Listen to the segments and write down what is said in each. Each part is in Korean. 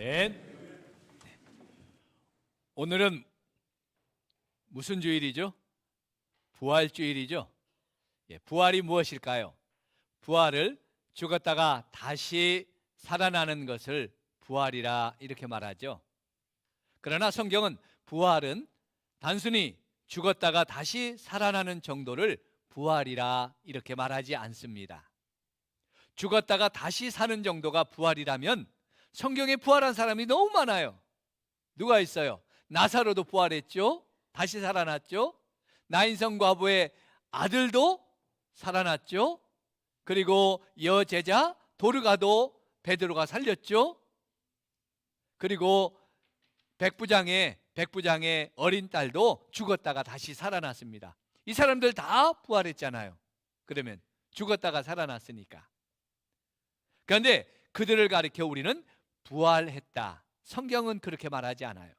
아멘. 오늘은 무슨 주일이죠? 부활주일이죠. 부활이 무엇일까요? 부활을 죽었다가 다시 살아나는 것을 부활이라 이렇게 말하죠. 그러나 성경은 부활은 단순히 죽었다가 다시 살아나는 정도를 부활이라 이렇게 말하지 않습니다. 죽었다가 다시 사는 정도가 부활이라면 성경에 부활한 사람이 너무 많아요. 누가 있어요? 나사로도 부활했죠. 다시 살아났죠. 나인성 과부의 아들도 살아났죠. 그리고 여제자 도르가도 베드로가 살렸죠. 그리고 백부장의 어린 딸도 죽었다가 다시 살아났습니다. 이 사람들 다 부활했잖아요. 그러면 죽었다가 살아났으니까. 그런데 그들을 가리켜 우리는 부활했다. 성경은 그렇게 말하지 않아요.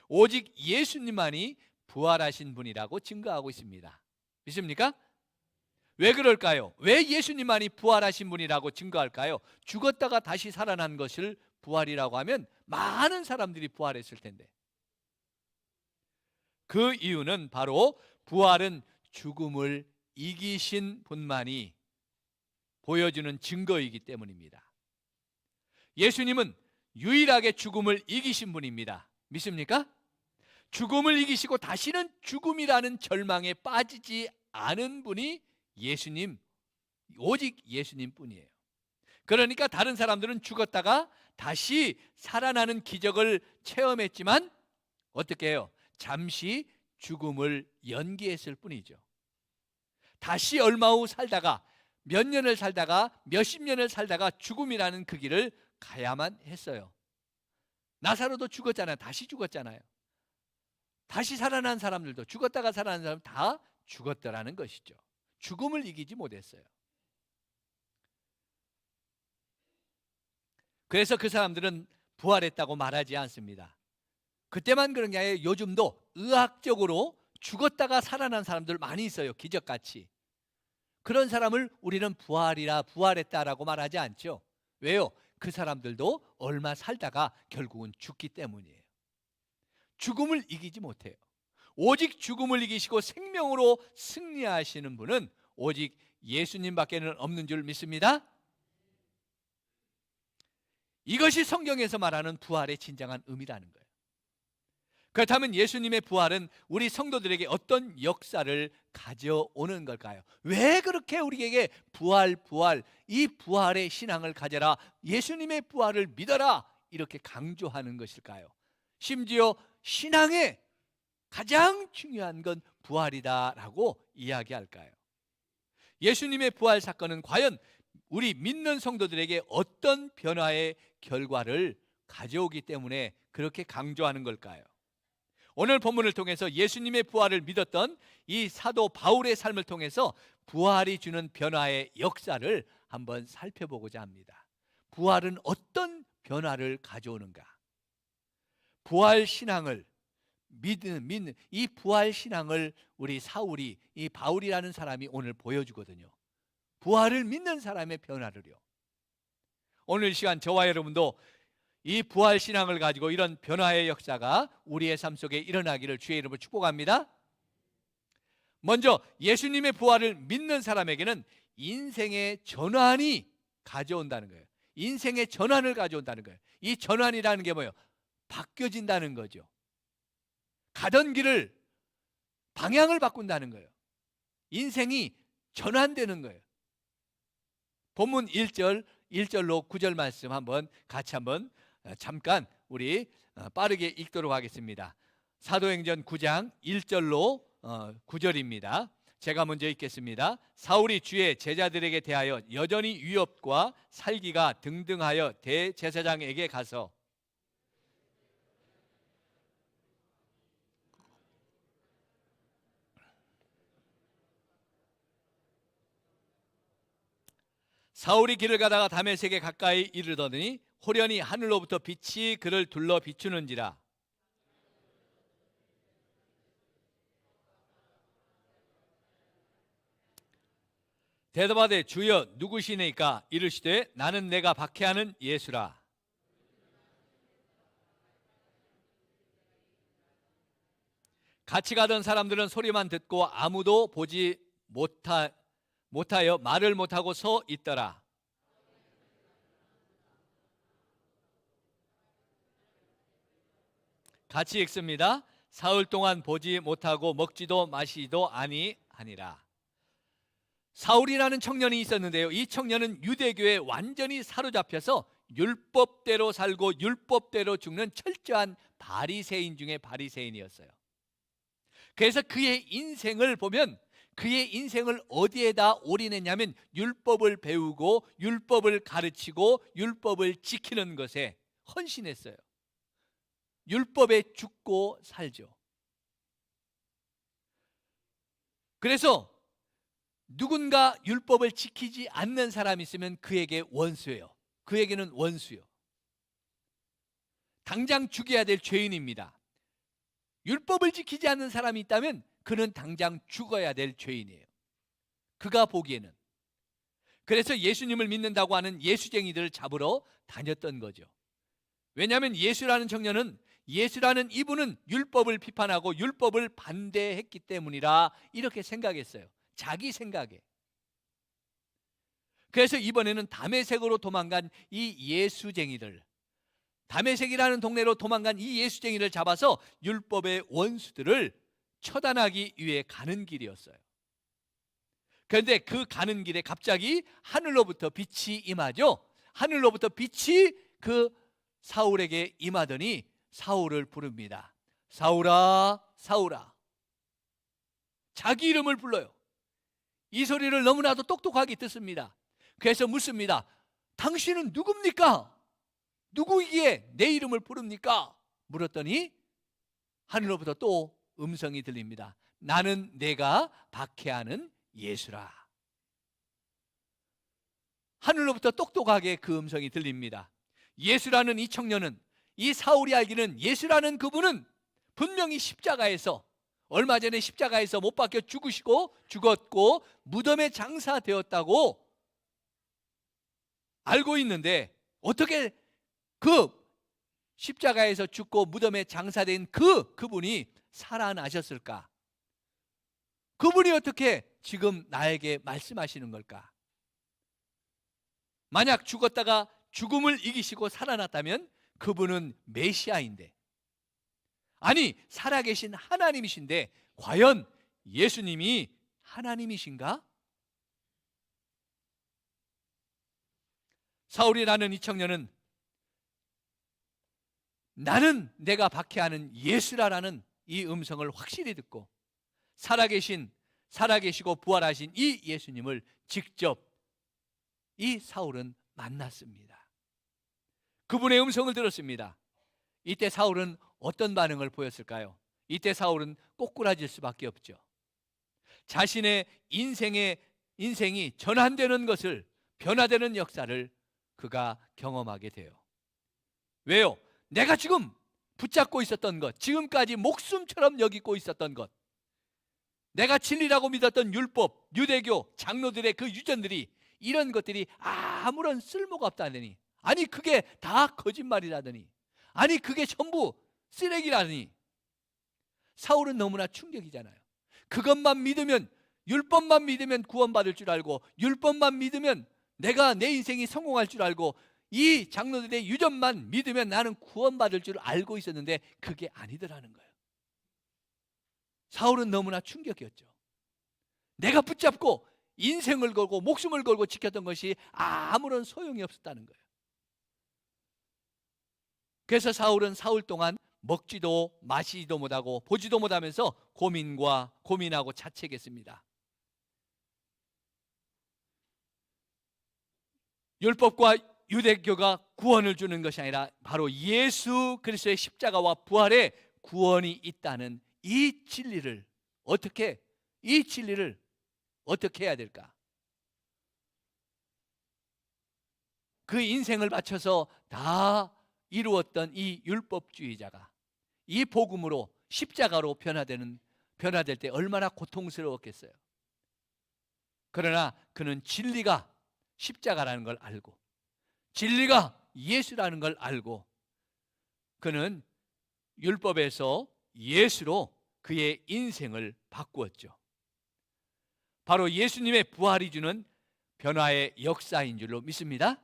오직 예수님만이 부활하신 분이라고 증거하고 있습니다. 믿습니까? 왜 그럴까요? 왜 예수님만이 부활하신 분이라고 증거할까요? 죽었다가 다시 살아난 것을 부활이라고 하면 많은 사람들이 부활했을 텐데. 그 이유는 바로 부활은 죽음을 이기신 분만이 보여주는 증거이기 때문입니다. 예수님은 유일하게 죽음을 이기신 분입니다. 믿습니까? 죽음을 이기시고 다시는 죽음이라는 절망에 빠지지 않은 분이 예수님, 오직 예수님 뿐이에요. 그러니까 다른 사람들은 죽었다가 다시 살아나는 기적을 체험했지만 어떻게 해요? 잠시 죽음을 연기했을 뿐이죠. 다시 얼마 후 살다가 몇 년을 살다가 몇십 년을 살다가 죽음이라는 그 길을 가야만 했어요. 나사로도 죽었잖아요. 다시 죽었잖아요. 다시 살아난 사람들도 죽었다가 살아난 사람 다 죽었더라는 것이죠. 죽음을 이기지 못했어요. 그래서 그 사람들은 부활했다고 말하지 않습니다. 그때만 그런 게 아니라 요즘도 의학적으로 죽었다가 살아난 사람들 많이 있어요. 기적같이. 그런 사람을 우리는 부활했다라고 말하지 않죠. 왜요? 그 사람들도 얼마 살다가 결국은 죽기 때문이에요. 죽음을 이기지 못해요. 오직 죽음을 이기시고 생명으로 승리하시는 분은 오직 예수님밖에는 없는 줄 믿습니다. 이것이 성경에서 말하는 부활의 진정한 의미라는 거예요. 그렇다면 예수님의 부활은 우리 성도들에게 어떤 역사를 가져오는 걸까요? 왜 그렇게 우리에게 부활, 이 부활의 신앙을 가져라, 예수님의 부활을 믿어라 이렇게 강조하는 것일까요? 심지어 신앙의 가장 중요한 건 부활이다라고 이야기할까요? 예수님의 부활 사건은 과연 우리 믿는 성도들에게 어떤 변화의 결과를 가져오기 때문에 그렇게 강조하는 걸까요? 오늘 본문을 통해서 예수님의 부활을 믿었던 이 사도 바울의 삶을 통해서 부활이 주는 변화의 역사를 한번 살펴보고자 합니다. 부활은 어떤 변화를 가져오는가? 부활 신앙을 믿는 이 부활 신앙을 우리 사울이, 이 바울이라는 사람이 오늘 보여주거든요. 부활을 믿는 사람의 변화를요. 오늘 시간 저와 여러분도 이 부활 신앙을 가지고 이런 변화의 역사가 우리의 삶 속에 일어나기를 주의 이름으로 축복합니다. 먼저 예수님의 부활을 믿는 사람에게는 인생의 전환이 가져온다는 거예요. 인생의 전환을 가져온다는 거예요. 이 전환이라는 게 뭐예요? 바뀌어진다는 거죠. 가던 길을 방향을 바꾼다는 거예요. 인생이 전환되는 거예요. 본문 1절로 9절 말씀 같이 잠깐 우리 빠르게 읽도록 하겠습니다. 사도행전 9장 1절로 9절입니다. 제가 먼저 읽겠습니다. 사울이 주의 제자들에게 대하여 여전히 위협과 살기가 등등하여 대제사장에게 가서 사울이 길을 가다가 다메섹에 가까이 이르더니 호련히 하늘로부터 빛이 그를 둘러 비추는지라. 대답하되 주여 누구시니까? 이르시되 나는 내가 박해하는 예수라. 같이 가던 사람들은 소리만 듣고 아무도 보지 못하여 말을 못하고 서 있더라. 같이 읽습니다. 사흘 동안 보지 못하고 먹지도 마시지도 아니하니라. 사울이라는 청년이 있었는데요, 이 청년은 유대교에 완전히 사로잡혀서 율법대로 살고 율법대로 죽는 철저한 바리새인 중에 바리새인이었어요. 그래서 그의 인생을 보면 그의 인생을 어디에다 올인했냐면 율법을 배우고 율법을 가르치고 율법을 지키는 것에 헌신했어요. 율법에 죽고 살죠. 그래서 누군가 율법을 지키지 않는 사람이 있으면 그에게 원수예요. 그에게는 원수요. 당장 죽여야 될 죄인입니다. 율법을 지키지 않는 사람이 있다면 그는 당장 죽어야 될 죄인이에요. 그가 보기에는. 그래서 예수님을 믿는다고 하는 예수쟁이들을 잡으러 다녔던 거죠. 왜냐하면 예수라는 청년은, 예수라는 이분은 율법을 비판하고 율법을 반대했기 때문이라 이렇게 생각했어요. 자기 생각에. 그래서 이번에는 다메섹으로 도망간 이 예수쟁이들, 다메섹이라는 동네로 도망간 이 예수쟁이를 잡아서 율법의 원수들을 처단하기 위해 가는 길이었어요. 그런데 그 가는 길에 갑자기 하늘로부터 빛이 임하죠. 하늘로부터 빛이 그 사울에게 임하더니 사울을 부릅니다. 사울아, 사울아. 자기 이름을 불러요. 이 소리를 너무나도 똑똑하게 듣습니다. 그래서 묻습니다. 당신은 누굽니까? 누구이기에 내 이름을 부릅니까? 물었더니 하늘로부터 또 음성이 들립니다. 나는 내가 박해하는 예수라. 하늘로부터 똑똑하게 그 음성이 들립니다. 예수라는 이 청년은, 이 사울이 알기는 예수라는 그분은 분명히 십자가에서, 얼마 전에 십자가에서 못 박혀 죽으시고 죽었고 무덤에 장사되었다고 알고 있는데 어떻게 그 십자가에서 죽고 무덤에 장사된 그분이 살아나셨을까? 그분이 어떻게 지금 나에게 말씀하시는 걸까? 만약 죽었다가 죽음을 이기시고 살아났다면 그분은 메시아인데, 아니 살아계신 하나님이신데 과연 예수님이 하나님이신가? 사울이라는 이 청년은 나는 내가 박해하는 예수라는 이 음성을 확실히 듣고 살아계시고 부활하신 이 예수님을 직접 이 사울은 만났습니다. 그분의 음성을 들었습니다. 이때 사울은 어떤 반응을 보였을까요? 이때 사울은 꼬꾸라질 수밖에 없죠. 자신의 인생이 전환되는 것을, 변화되는 역사를 그가 경험하게 돼요. 왜요? 내가 지금 붙잡고 있었던 것, 지금까지 목숨처럼 여기고 있었던 것, 내가 진리라고 믿었던 율법, 유대교, 장로들의 그 유전들이, 이런 것들이 아무런 쓸모가 없다더니, 아니 그게 다 거짓말이라더니, 아니 그게 전부 쓰레기라더니, 사울은 너무나 충격이잖아요. 그것만 믿으면, 율법만 믿으면 구원받을 줄 알고, 율법만 믿으면 내가 내 인생이 성공할 줄 알고, 이 장로들의 유전만 믿으면 나는 구원받을 줄 알고 있었는데 그게 아니더라는 거예요. 사울은 너무나 충격이었죠. 내가 붙잡고 인생을 걸고 목숨을 걸고 지켰던 것이 아무런 소용이 없었다는 거예요. 그래서 사울은 사흘 동안 먹지도 마시지도 못하고 보지도 못하면서 고민하고 자책했습니다. 율법과 유대교가 구원을 주는 것이 아니라 바로 예수 그리스도의 십자가와 부활에 구원이 있다는 이 진리를 어떻게 해야 될까? 그 인생을 바쳐서 다 이루었던 이 율법주의자가 이 복음으로 십자가로 변화될 때 얼마나 고통스러웠겠어요. 그러나 그는 진리가 십자가라는 걸 알고, 진리가 예수라는 걸 알고, 그는 율법에서 예수로 그의 인생을 바꾸었죠. 바로 예수님의 부활이 주는 변화의 역사인 줄로 믿습니다.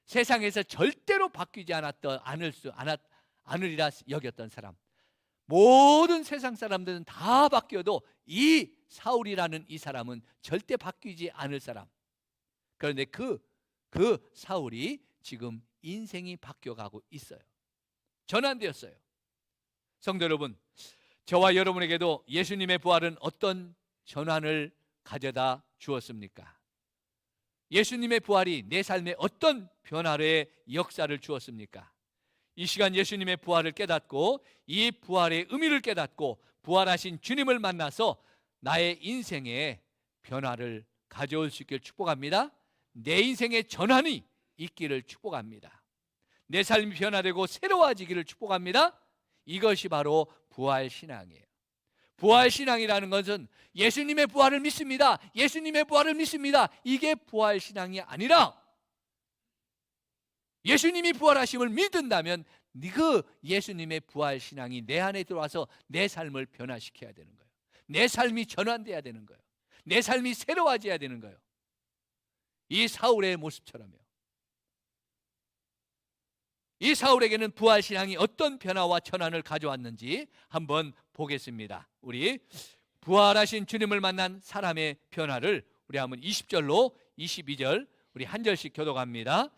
세상에서 절대로 바뀌지 않으리라 여겼던 사람, 모든 세상 사람들은 다 바뀌어도 이 사울이라는 이 사람은 절대 바뀌지 않을 사람. 그런데 그 사울이 지금 인생이 바뀌어가고 있어요. 전환되었어요. 성도 여러분, 저와 여러분에게도 예수님의 부활은 어떤 전환을 가져다 주었습니까? 예수님의 부활이 내 삶에 어떤 변화의 역사를 주었습니까? 이 시간 예수님의 부활을 깨닫고 이 부활의 의미를 깨닫고 부활하신 주님을 만나서 나의 인생에 변화를 가져올 수 있기를 축복합니다. 내 인생의 전환이 있기를 축복합니다. 내 삶이 변화되고 새로워지기를 축복합니다. 이것이 바로 부활신앙이에요. 부활신앙이라는 것은 예수님의 부활을 믿습니다, 예수님의 부활을 믿습니다, 이게 부활신앙이 아니라 예수님이 부활하심을 믿는다면 그 예수님의 부활신앙이 내 안에 들어와서 내 삶을 변화시켜야 되는 거예요. 내 삶이 전환돼야 되는 거예요. 내 삶이 새로워져야 되는 거예요. 이 사울의 모습처럼요. 이 사울에게는 부활신앙이 어떤 변화와 전환을 가져왔는지 한번 보겠습니다. 우리 부활하신 주님을 만난 사람의 변화를 우리 한번 20절로 22절 우리 한 절씩 교독합니다.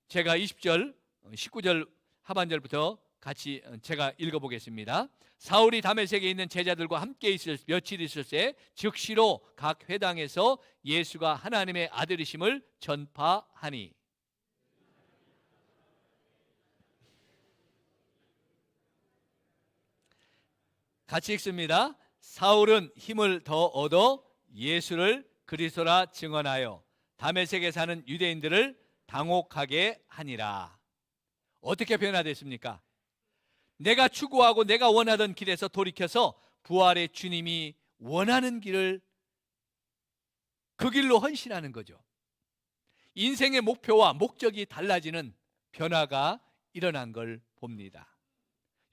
제가 20절, 19절 하반절부터 같이 제가 읽어보겠습니다. 사울이 다메섹에 있는 제자들과 함께 며칠 있을새 즉시로 각 회당에서 예수가 하나님의 아들이심을 전파하니. 같이 읽습니다. 사울은 힘을 더 얻어 예수를 그리스도라 증언하여 다메섹에 사는 유대인들을 당혹하게 하니라. 어떻게 변화됐습니까? 내가 추구하고 내가 원하던 길에서 돌이켜서 부활의 주님이 원하는 길을 그 길로 헌신하는 거죠. 인생의 목표와 목적이 달라지는 변화가 일어난 걸 봅니다.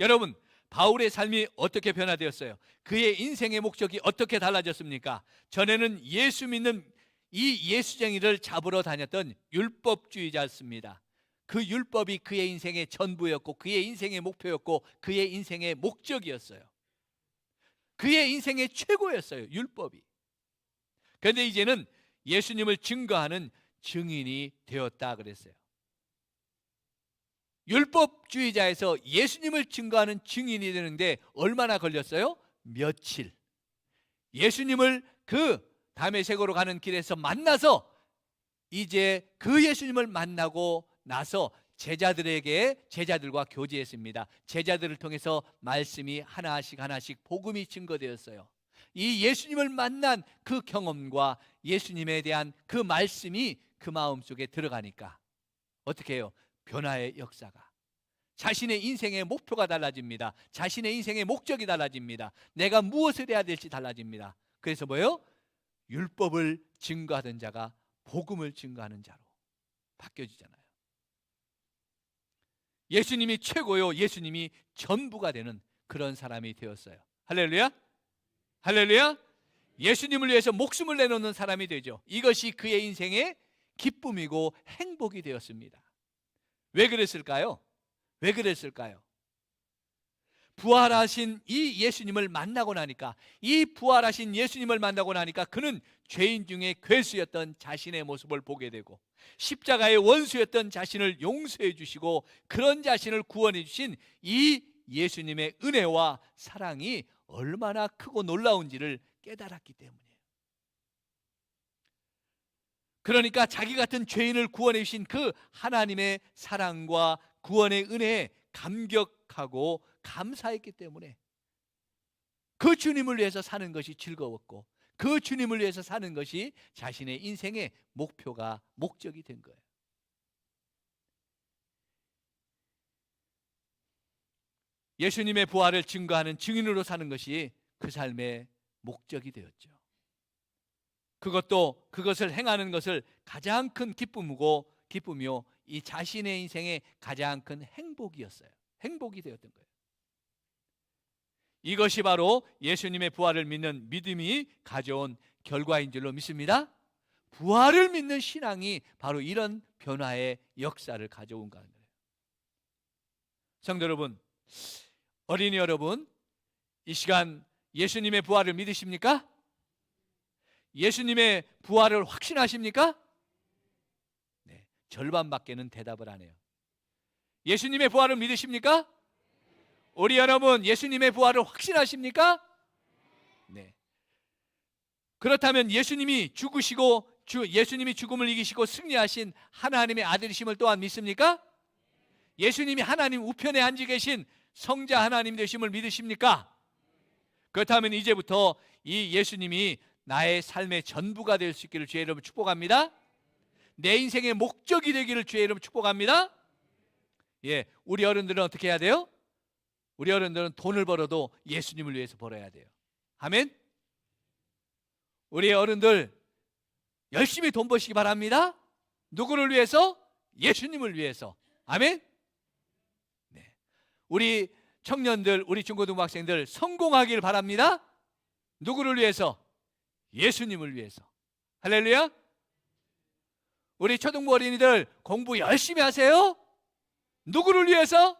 여러분, 바울의 삶이 어떻게 변화되었어요? 그의 인생의 목적이 어떻게 달라졌습니까? 전에는 예수 믿는 이 예수쟁이를 잡으러 다녔던 율법주의자였습니다. 그 율법이 그의 인생의 전부였고 그의 인생의 목표였고 그의 인생의 목적이었어요. 그의 인생의 최고였어요, 율법이. 그런데 이제는 예수님을 증거하는 증인이 되었다 그랬어요. 율법주의자에서 예수님을 증거하는 증인이 되는데 얼마나 걸렸어요? 며칠. 예수님을 그 다메섹으로 가는 길에서 만나서 이제 그 예수님을 만나고 나서 제자들과 교제했습니다. 제자들을 통해서 말씀이 하나씩 복음이 증거되었어요. 이 예수님을 만난 그 경험과 예수님에 대한 그 말씀이 그 마음속에 들어가니까 어떻게 해요? 변화의 역사가. 자신의 인생의 목표가 달라집니다. 자신의 인생의 목적이 달라집니다. 내가 무엇을 해야 될지 달라집니다. 그래서 뭐예요? 율법을 증거하던 자가 복음을 증거하는 자로 바뀌어지잖아요. 예수님이 최고요, 예수님이 전부가 되는 그런 사람이 되었어요. 할렐루야? 할렐루야? 예수님을 위해서 목숨을 내놓는 사람이 되죠. 이것이 그의 인생의 기쁨이고 행복이 되었습니다. 왜 그랬을까요? 왜 그랬을까요? 부활하신 이 예수님을 만나고 나니까, 이 부활하신 예수님을 만나고 나니까 그는 죄인 중에 괴수였던 자신의 모습을 보게 되고 십자가의 원수였던 자신을 용서해 주시고 그런 자신을 구원해 주신 이 예수님의 은혜와 사랑이 얼마나 크고 놀라운지를 깨달았기 때문이에요. 그러니까 자기 같은 죄인을 구원해 주신 그 하나님의 사랑과 구원의 은혜에 감격하고 감사했기 때문에 그 주님을 위해서 사는 것이 즐거웠고 그 주님을 위해서 사는 것이 자신의 인생의 목표가 목적이 된 거예요. 예수님의 부활을 증거하는 증인으로 사는 것이 그 삶의 목적이 되었죠. 그것을 행하는 것을 가장 큰 기쁨이요 이 자신의 인생의 가장 큰 행복이었어요. 행복이 되었던 거예요. 이것이 바로 예수님의 부활을 믿는 믿음이 가져온 결과인 줄로 믿습니다. 부활을 믿는 신앙이 바로 이런 변화의 역사를 가져온 거예요. 성도 여러분, 어린이 여러분, 이 시간 예수님의 부활을 믿으십니까? 예수님의 부활을 확신하십니까? 네, 절반밖에는 대답을 안 해요. 예수님의 부활을 믿으십니까? 우리 여러분, 예수님의 부활을 확신하십니까? 네. 그렇다면 예수님이 죽으시고 예수님이 죽음을 이기시고 승리하신 하나님의 아들이심을 또한 믿습니까? 예수님이 하나님 우편에 앉아 계신 성자 하나님 되심을 믿으십니까? 그렇다면 이제부터 이 예수님이 나의 삶의 전부가 될 수 있기를 주의 이름으로 축복합니다. 내 인생의 목적이 되기를 주의 이름으로 축복합니다. 예, 우리 어른들은 어떻게 해야 돼요? 우리 어른들은 돈을 벌어도 예수님을 위해서 벌어야 돼요. 아멘. 우리 어른들 열심히 돈 버시기 바랍니다. 누구를 위해서? 예수님을 위해서. 아멘. 네. 우리 청년들, 우리 중고등학생들 성공하길 바랍니다. 누구를 위해서? 예수님을 위해서. 할렐루야. 우리 초등부 어린이들 공부 열심히 하세요. 누구를 위해서?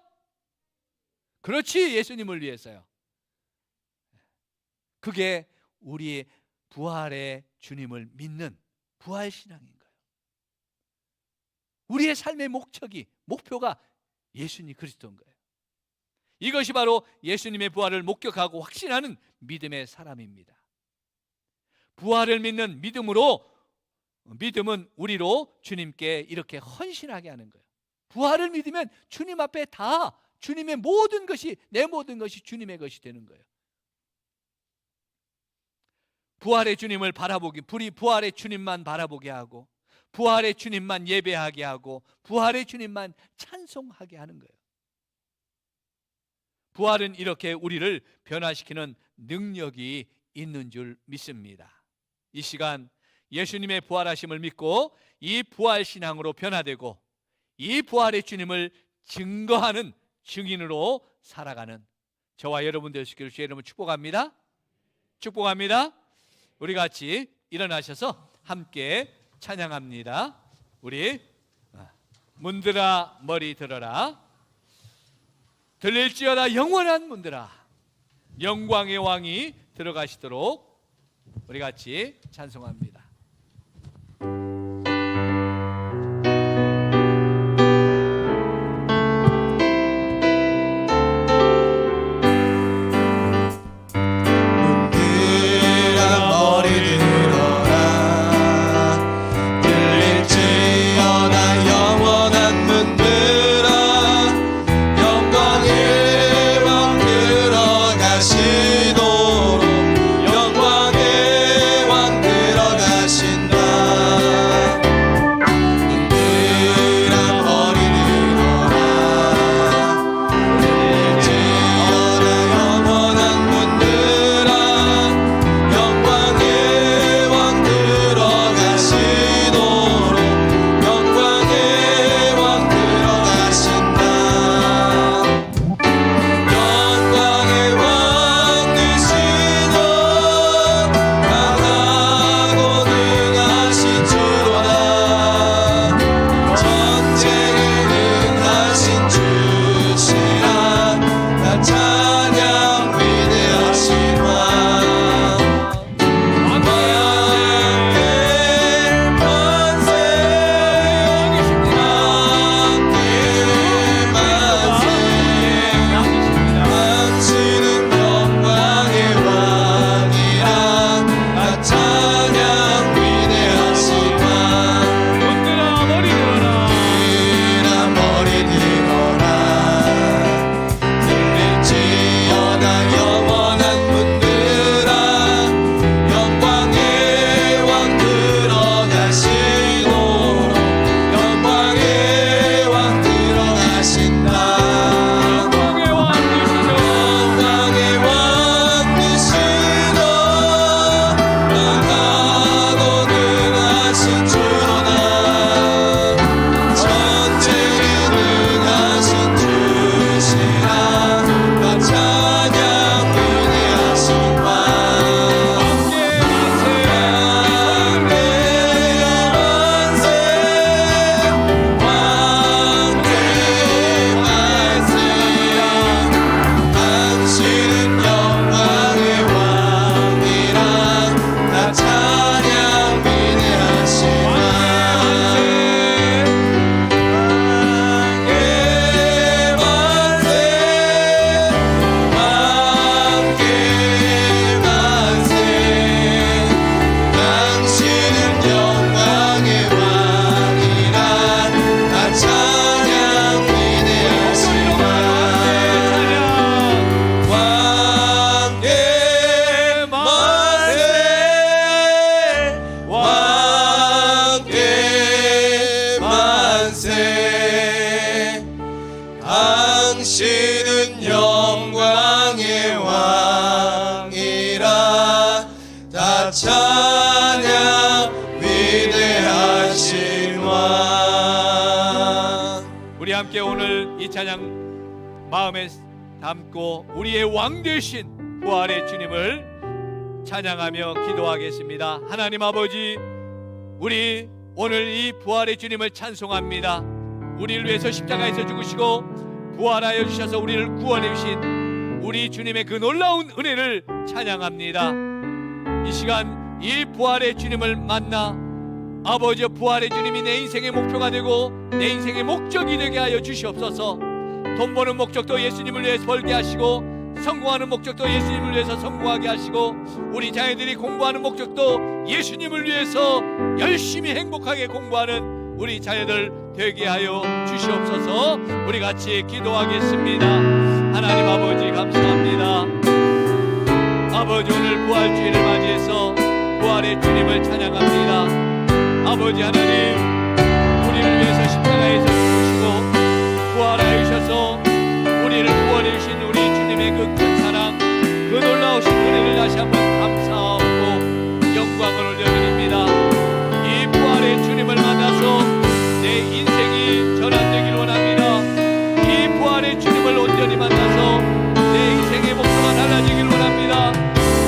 그렇지, 예수님을 위해서요. 그게 우리의 부활의 주님을 믿는 부활신앙인 거예요. 우리의 삶의 목표가 예수님 그리스도인 거예요. 이것이 바로 예수님의 부활을 목격하고 확신하는 믿음의 사람입니다. 부활을 믿는 믿음은 우리로 주님께 이렇게 헌신하게 하는 거예요. 부활을 믿으면 주님 앞에 다 주님의 모든 것이, 내 모든 것이 주님의 것이 되는 거예요. 부활의 주님을 부활의 주님만 바라보게 하고, 부활의 주님만 예배하게 하고, 부활의 주님만 찬송하게 하는 거예요. 부활은 이렇게 우리를 변화시키는 능력이 있는 줄 믿습니다. 이 시간 예수님의 부활하심을 믿고 이 부활신앙으로 변화되고 이 부활의 주님을 증거하는 증인으로 살아가는 저와 여러분 되시기를 주의 이름으로 축복합니다. 축복합니다. 우리 같이 일어나셔서 함께 찬양합니다. 우리 문들아 머리 들어라, 들릴지어다 영원한 문들아, 영광의 왕이 들어가시도록 우리 같이 찬송합니다. 영광의 왕 들어가 함께 오늘 이 찬양 마음에 담고 우리의 왕 되신 부활의 주님을 찬양하며 기도하겠습니다. 하나님 아버지, 우리 오늘 이 부활의 주님을 찬송합니다. 우리를 위해서 십자가에서 죽으시고 부활하여 주셔서 우리를 구원해 주신 우리 주님의 그 놀라운 은혜를 찬양합니다. 이 시간 이 부활의 주님을 만나 아버지, 부활의 주님이 내 인생의 목표가 되고 내 인생의 목적이 되게 하여 주시옵소서. 돈 버는 목적도 예수님을 위해서 벌게 하시고, 성공하는 목적도 예수님을 위해서 성공하게 하시고, 우리 자녀들이 공부하는 목적도 예수님을 위해서 열심히 행복하게 공부하는 우리 자녀들 되게 하여 주시옵소서. 우리 같이 기도하겠습니다. 하나님 아버지, 감사합니다. 아버지, 오늘 부활주의를 맞이해서 부활의 주님을 찬양합니다. 아버지 하나님, 우리를 위해서 십자가에서 죽으시고 부활하여 주셔서 우리를 구원해 주신 우리 주님의 그 큰 사랑, 그 놀라우신 은혜를 다시 한번 감사하고 영광을 올려드립니다. 이 부활의 주님을 만나서 내 인생이 전환되기를 원합니다. 이 부활의 주님을 온전히 만나서 내 인생의 목표가 달라지기를 원합니다.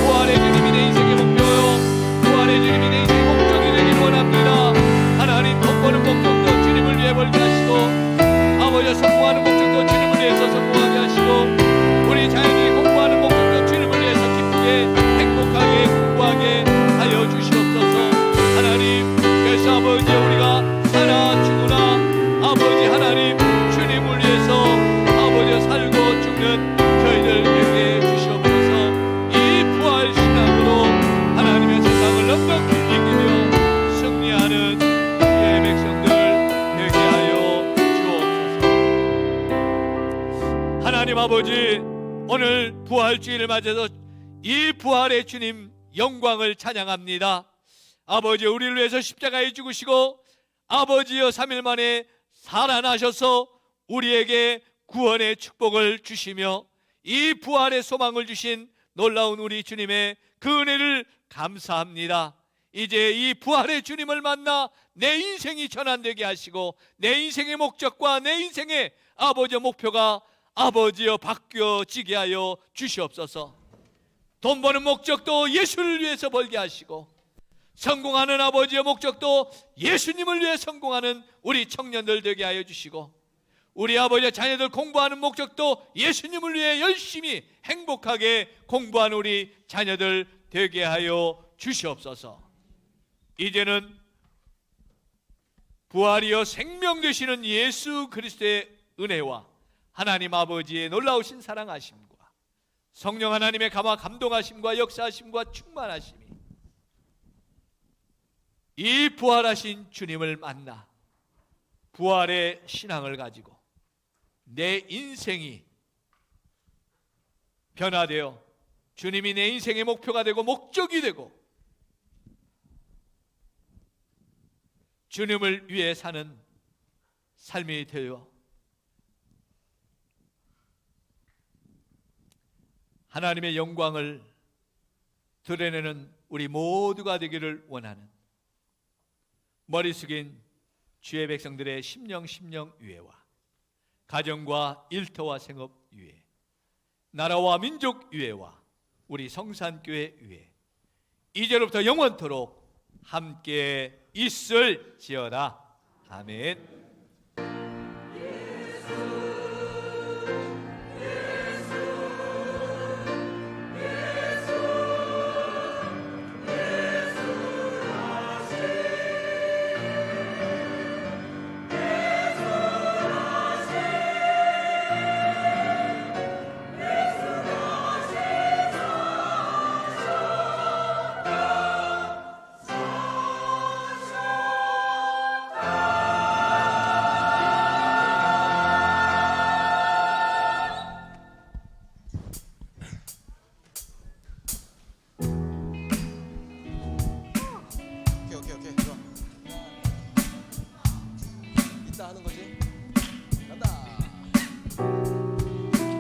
부활의 주님이 내 인생의 목표요, 부활의 주님이 내 인생의 목적이 되기를 원합니다. 하나님, 돈 버는 목적도 주님을 위해 벌게 하시고, 아버지 성공하는 목적도 주님을 위해서 성공하게 하시고, 우리 자녀들이 공부하는 목적도 주님을 위해서 기쁘게 행복하게 공부하게 하여 주시옵소서. 하나님, 그래서 아버지, 우리가 살아 죽으나 아버지 하나님, 주님을 위해서 아버지 살고 죽는 저희들 되게 해 주시옵소서. 이 부활 신앙으로 하나님의 세상을 넉넉히 이기며 승리하는 주의 백성들 되게 하여 주옵소서. 하나님 아버지, 오늘 부활주의를 맞아서 이 부활의 주님 영광을 찬양합니다. 아버지, 우리를 위해서 십자가에 죽으시고 아버지여 3일 만에 살아나셔서 우리에게 구원의 축복을 주시며 이 부활의 소망을 주신 놀라운 우리 주님의 그 은혜를 감사합니다. 이제 이 부활의 주님을 만나 내 인생이 전환되게 하시고, 내 인생의 목적과 내 인생의 아버지의 목표가 아버지여 바뀌어지게 하여 주시옵소서. 돈 버는 목적도 예수를 위해서 벌게 하시고, 성공하는 아버지의 목적도 예수님을 위해 성공하는 우리 청년들 되게 하여 주시고, 우리 아버지의 자녀들 공부하는 목적도 예수님을 위해 열심히 행복하게 공부하는 우리 자녀들 되게 하여 주시옵소서. 이제는 부활이여 생명 되시는 예수 그리스도의 은혜와 하나님 아버지의 놀라우신 사랑하심과 성령 하나님의 감화 감동하심과 역사하심과 충만하심이 이 부활하신 주님을 만나 부활의 신앙을 가지고 내 인생이 변화되어 주님이 내 인생의 목표가 되고 목적이 되고 주님을 위해 사는 삶이 되어 하나님의 영광을 드러내는 우리 모두가 되기를 원하는 머리 숙인 주의 백성들의 심령 유회와 가정과 일터와 생업 유회, 나라와 민족 유회와 우리 성산교회 유회, 이제로부터 영원토록 함께 있을지어다. 아멘.